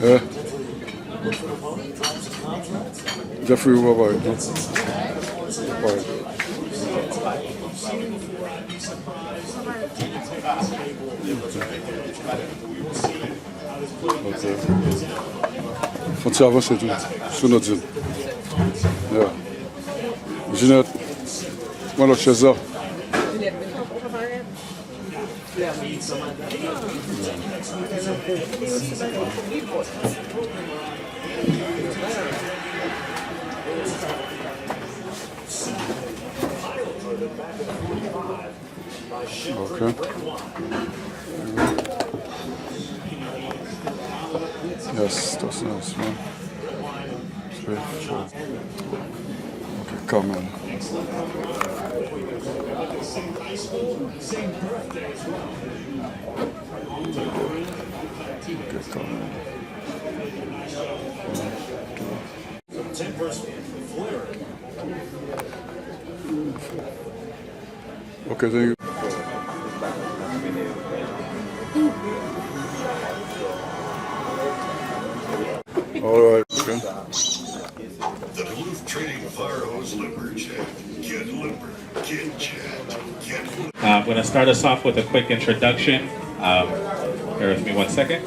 Yeah. Jeffrey, what about it? Right. Okay. Faut avancer tout sur notre zone. Yeah. Jeanette, moi la chaise là. Okay. Yes, that's nice, man. Sure. Okay, come on. Okay, come on. Okay, thank you. All right, okay. The Duluth Trading Fire Hose Lumberjack. Get limber, get jacked, get limber. I'm going to start us off with a quick introduction. Bear with me 1 second.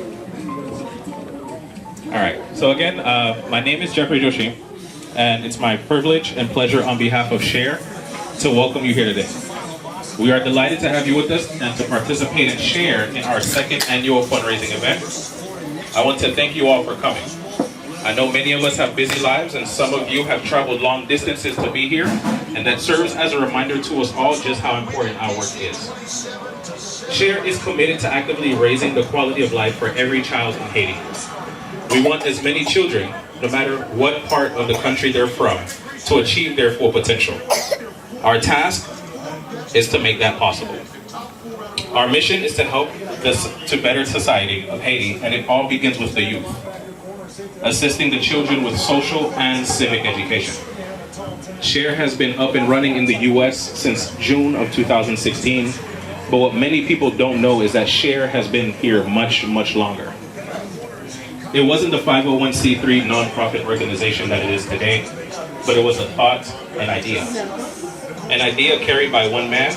All right, so again, my name is Jeffrey Joshi, and it's my privilege and pleasure on behalf of SHARE to welcome you here today. We are delighted to have you with us and to participate and share in our second annual fundraising event. I want to thank you all for coming. I know many of us have busy lives and some of you have traveled long distances to be here, and that serves as a reminder to us all just how important our work is. SHARE is committed to actively raising the quality of life for every child in Haiti. We want as many children, no matter what part of the country they're from, to achieve their full potential. Our task is to make that possible. Our mission is to help to better society of Haiti, and it all begins with the youth, assisting the children with social and civic education. SHARE has been up and running in the US since June of 2016, but what many people don't know is that SHARE has been here much, much longer. It wasn't the 501c3 nonprofit organization that it is today, but it was a thought, an idea. An idea carried by one man.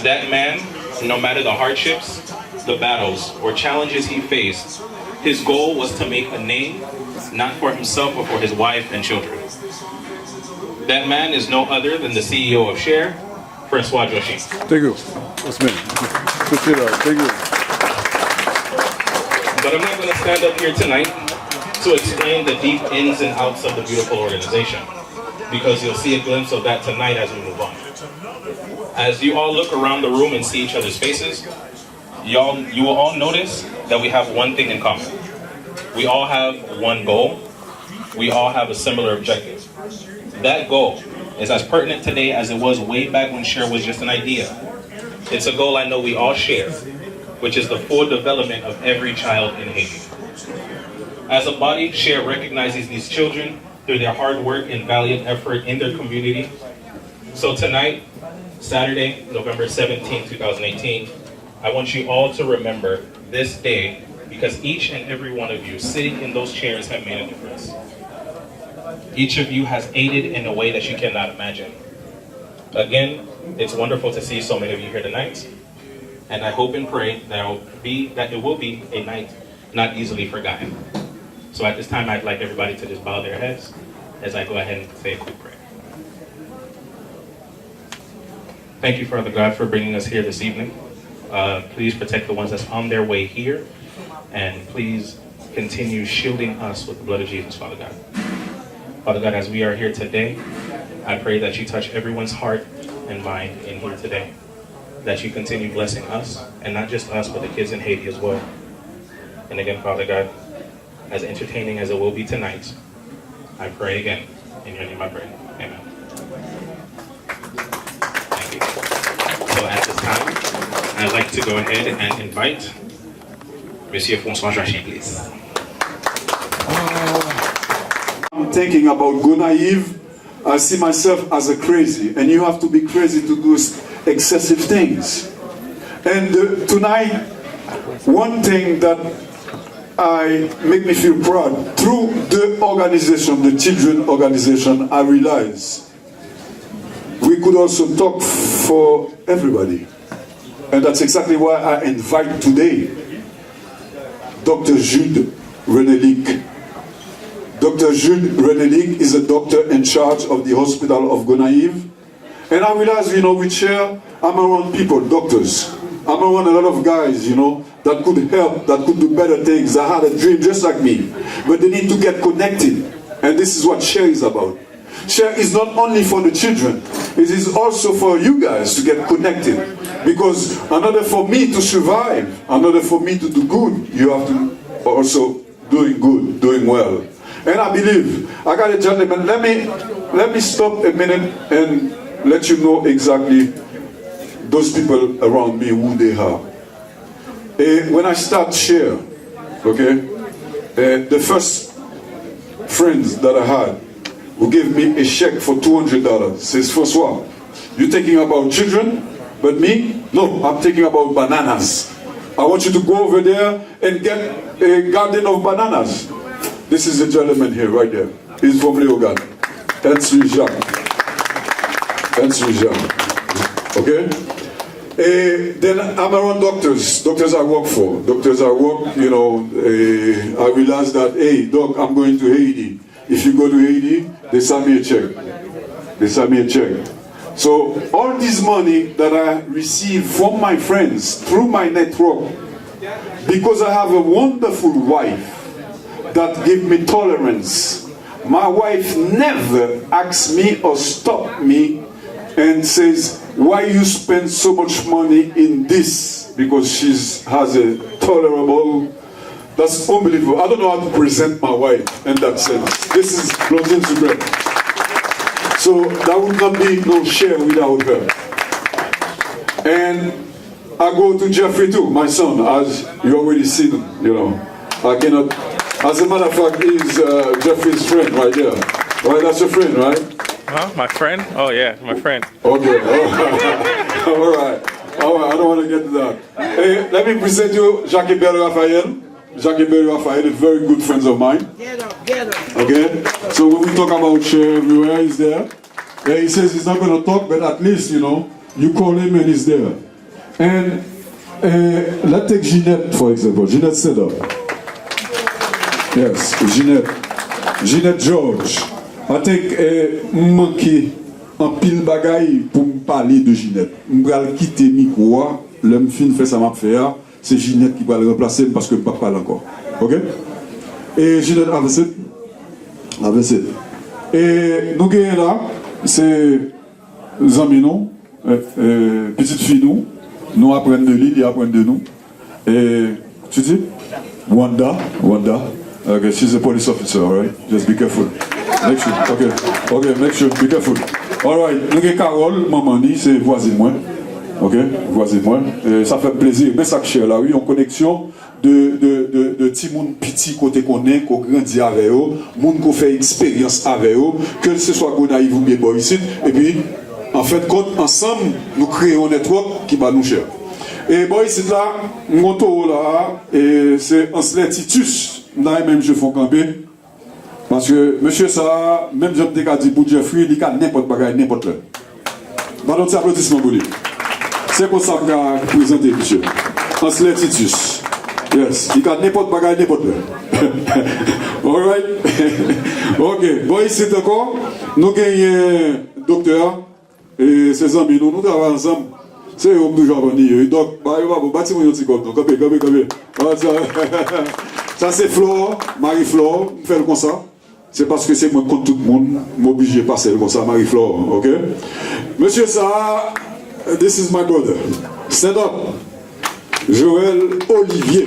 That man, no matter the hardships, the battles, or challenges he faced, his goal was to make a name, not for himself, but for his wife and children. That man is no other than the CEO of SHARE, Francois Joshi. Thank you. That's me. Thank you. But I'm not going to stand up here tonight to explain the deep ins and outs of the beautiful organization, because you'll see a glimpse of that tonight as we move on. As you all look around the room and see each other's faces, you will all notice that we have one thing in common. We all have one goal. We all have a similar objective. That goal is as pertinent today as it was way back when SHARE was just an idea. It's a goal I know we all share, which is the full development of every child in Haiti. As a body, SHARE recognizes these children through their hard work and valiant effort in their community. So tonight, Saturday, November 17, 2018, I want you all to remember this day, because each and every one of you sitting in those chairs have made a difference. Each of you has aided in a way that you cannot imagine. Again, it's wonderful to see so many of you here tonight, and I hope and pray that it will be a night not easily forgotten. So at this time, I'd like everybody to just bow their heads as I go ahead and say a quick prayer. Thank you, Father God, for bringing us here this evening. Please protect the ones that's on their way here, and please continue shielding us with the blood of Jesus, Father God. Father God, as we are here today, I pray that you touch everyone's heart and mind in here today, that you continue blessing us, and not just us, but the kids in Haiti as well. And again, Father God, as entertaining as it will be tonight, I pray again. In your name I pray. Amen. Thank you. So at this time, I'd like to go ahead and invite Monsieur François Joachim, please. I'm thinking about Go Naive. I see myself as a crazy, and you have to be crazy to do excessive things. And tonight, one thing that make me feel proud, through the organization, the children organization, I realize we could also talk for everybody. And that's exactly why I invite today Dr. Jude Renelic. Dr. Jude Renelic is a doctor in charge of the hospital of Go Naive. And I realize, you know, with Cher, I'm around people, doctors. I'm around a lot of guys, you know, that could help, that could do better things, that had a dream just like me. But they need to get connected. And this is what Cher is about. Cher is not only for the children, it is also for you guys to get connected. Because in order for me to survive, in order for me to do good, you have to also doing good, doing well. And I believe, I got a gentleman, let me stop a minute and let you know exactly those people around me, who they are. When I start Cher, okay, the first friends that I had who gave me a check for $200 says, François, you thinking about children, but me? No, I'm thinking about bananas. I want you to go over there and get a garden of bananas. This is the gentleman here, right there. He's from Leogan. Henry Jacques. Henry Jacques. Okay? Then I'm around doctors. Doctors I work for. Doctors I work, you know, I realized that, hey, doc, I'm going to Haiti. If you go to Haiti, they send me a check. They send me a check. So all this money that I receive from my friends through my network, because I have a wonderful wife that give me tolerance. My wife never asks me or stop me and says, why you spend so much money in this? Because she has a tolerable, that's unbelievable. I don't know how to present my wife in that sense. This is Blondine Supreme. So that would not be no Cher without her. And I go to Jeffrey too, my son, as you already seen, you know. I cannot, as a matter of fact, he's Jeffrey's friend right there. Right, that's your friend, right? Huh? My friend? Oh yeah, my friend. Okay, all right. I don't want to get to that. Hey, let me present you Jacques Bell Raphael. Jacques Bell Raphael is very good friends of mine. Get up. Okay? So when we talk about Cher everywhere, he's there. Yeah, he says he's not going to talk, but at least, you know, you call him and he's there. And let's take Jeanette, for example. Jeanette, stand up. Yes, Jeanette George. I think manqué un pile bagaille pour me parler de Jeanette. Je vais quitter le micro. L'homme fin fait ça m'a fait. C'est Jeanette qui va le remplacer parce que je ne peux pas parler encore. Ok? Et Jeanette avancez. Et nous gagnons là, c'est les amis nous, petite fille nous apprenons de l'île, ils apprennent de nous. Et tu dis? Wanda. Okay, she's a police officer, alright? Just be careful. Make sure. Okay, make sure. Be careful. Alright, nous avons Carole, maman dit, c'est voisine moi. Ok, voisine moi. Ça fait plaisir. Mais ça que Cher là, oui, en connexion de petits moun petit côté qu'on est, qu'on grandit avec eux, moun qu'on fait expérience avec eux, que ce soit Go Naive ou bien Boy ici. Et puis, en fait, ensemble, nous créons un network qui va nous cher. Et Boy ici là, mon tour là, et c'est Ancelet Titus. Là, même je fais camper. Parce que monsieur ça, même je t'ai dit pour Jeffrey, il a n'importe quoi, n'importe là. Dans notre applaudissement pour lui. C'est pour ça que je vais présenter monsieur. Ancelet Titus. Yes, il a n'importe quoi, n'importe là. Alright. Ok, bon ici encore, nous gagnons docteur et ses amis, nous travaillons ensemble. C'est eux qui nous venir. Donc, bah, il va vous bâtir mon petit comme ça c'est Flore, Marie-Flore, faire comme ça. C'est parce que c'est moi contre tout le monde, m'obliger à passer comme ça, Marie-Flore, ok? Monsieur ça, this is my brother. Stand up. Joël Olivier.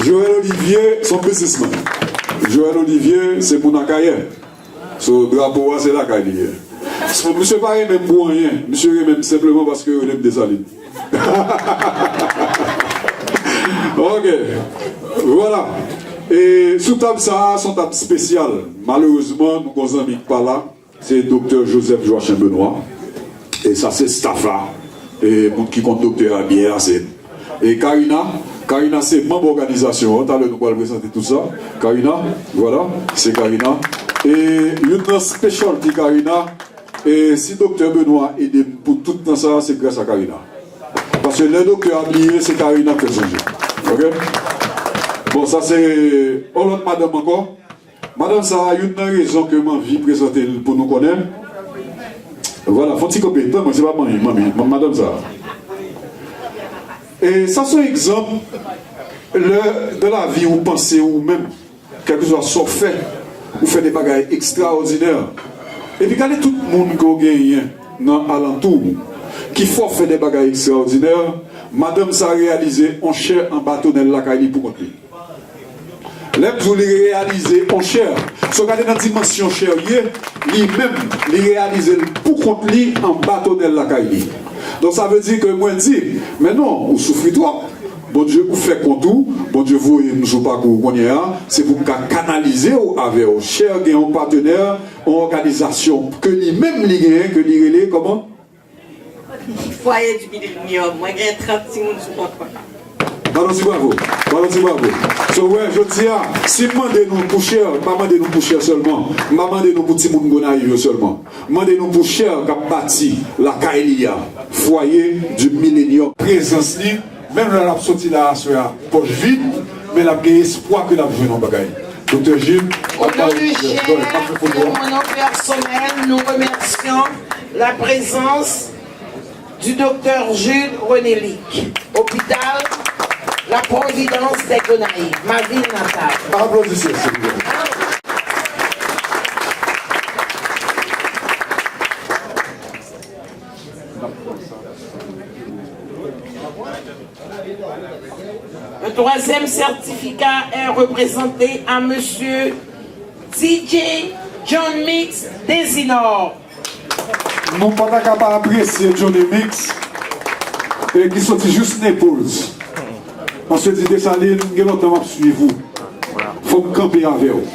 Joël Olivier, son businessman. Joël Olivier, c'est mon carrière. Ce drapeau, c'est la carrière. Monsieur pas même pour rien. Monsieur même simplement parce que vous aimez des alliés. Ok, voilà. Et sous table ça, son table spéciale. Malheureusement, nous avons un ami pas là. C'est le docteur Joseph Joachim Benoît. Et ça, c'est staff là. Et pour qui compte docteur bien assez. Et Karina, c'est membre d'organisation. Tout à l'heure, nous allons présenter tout ça. Karina, voilà, c'est Karina. Et une spécialité Karina. Et si docteur Benoît aide pour tout dans ça, c'est grâce à Karina. Parce que le docteur a oublié, c'est Karina qui fait son jeu. Ok? Bon, ça c'est. Oh, l'autre madame encore. Madame, ça a une raison que j'ai envie de présenter pour nous connaître. Voilà, faut-il copier. Non, c'est pas madame ça. Et ça, c'est un exemple de la vie où vous pensez, ou même, quelque chose soit fait, vous faites des bagages extraordinaires. Et puis, regardez tout le monde qui a gagné dans l'alentour, qui faut faire des bagages extraordinaires. Madame, ça a réalisé, on cherche un bâtonnel la caille pour compter. Là, vous les réalisez en chair. Si vous regardez dans la dimension chair, lui-même, il réalise pour compte lui en bâtonnel la caille. Donc ça veut dire que moi je dis, mais non, vous souffrez trop. Bon Dieu vous fait contour, bon Dieu vous ne joue pas pour c'est pour canaliser avec vos cher un partenaire, une organisation que lui-même gagne, que lui relève comment? Foyer du millénium, moi j'ai 30 secondes sous compte. Ballons-y bravo. So ouais, je dis, si demandez-nous pour cher, pas demandez-nous pour cher seulement, pas demandez-nous pour petit monde gonaïve seulement. Demandez-nous pour cher qui a bâti la Kaelia, foyer du millénium. Présence li, même là la sortie là sur la poche vide, mais la gagne espoir que la besoin en bagaille. Docteur Gilles, Au nom du cher, et au nom personnel, nous remercions la présence du docteur Jules Renélic, hôpital La Providence des Gonaïves, ma ville natale. applaudissez, s'il vous plaît. Le troisième certificat est représenté à monsieur DJ John Mix Desinor. Nous ne pouvons pas apprécier Johnny Mix et qui sortit juste Naples. Parce que dit Dessalines, il y a longtemps que je suis vous. Il faut camper avec vous.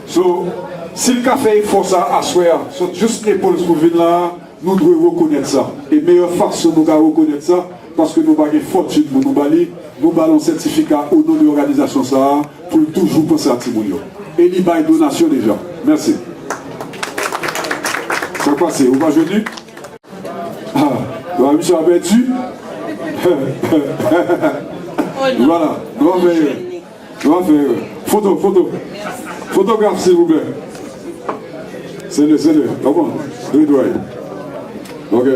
So, si le café faut ça à soir, c'est juste Naples pour venir là, nous devons reconnaître ça. Et meilleure façon de nous reconnaître ça, parce que nous avons une fortune pour nous balayer, nous avons un certificat au nom de l'organisation ça pour toujours penser à Timounio. Et il y a une donation déjà. Merci. Ça passe, vous pas venu? Ah, monsieur a perdu? Voilà, nous allons faire. Photo. Photographe, s'il vous plaît. C'est le. Comment? Ok.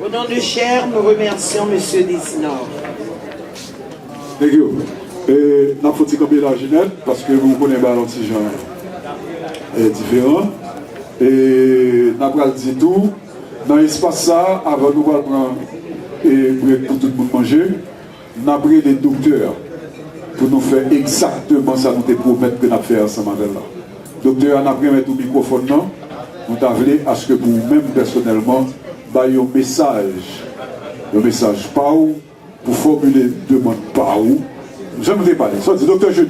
Au nom de Cher, nous remercions monsieur Desinor. Thank you. Et nous avons fait camper la Ginette parce que vous connaissez pas l'antigen différent. Et nous avons dit tout. Dans l'espace ça, avant nous allons prendre pour tout le monde manger, nous avons pris des docteurs pour nous faire exactement ça nous te promettre que nous allons faire ensemble avec là. Docteur, nous avons pris tout le microphone, nous avons à ce que pour vous-même personnellement, un message par où, pour formuler une demande par où. Je ne vous ai pas dit. Soit dit, docteur Jules.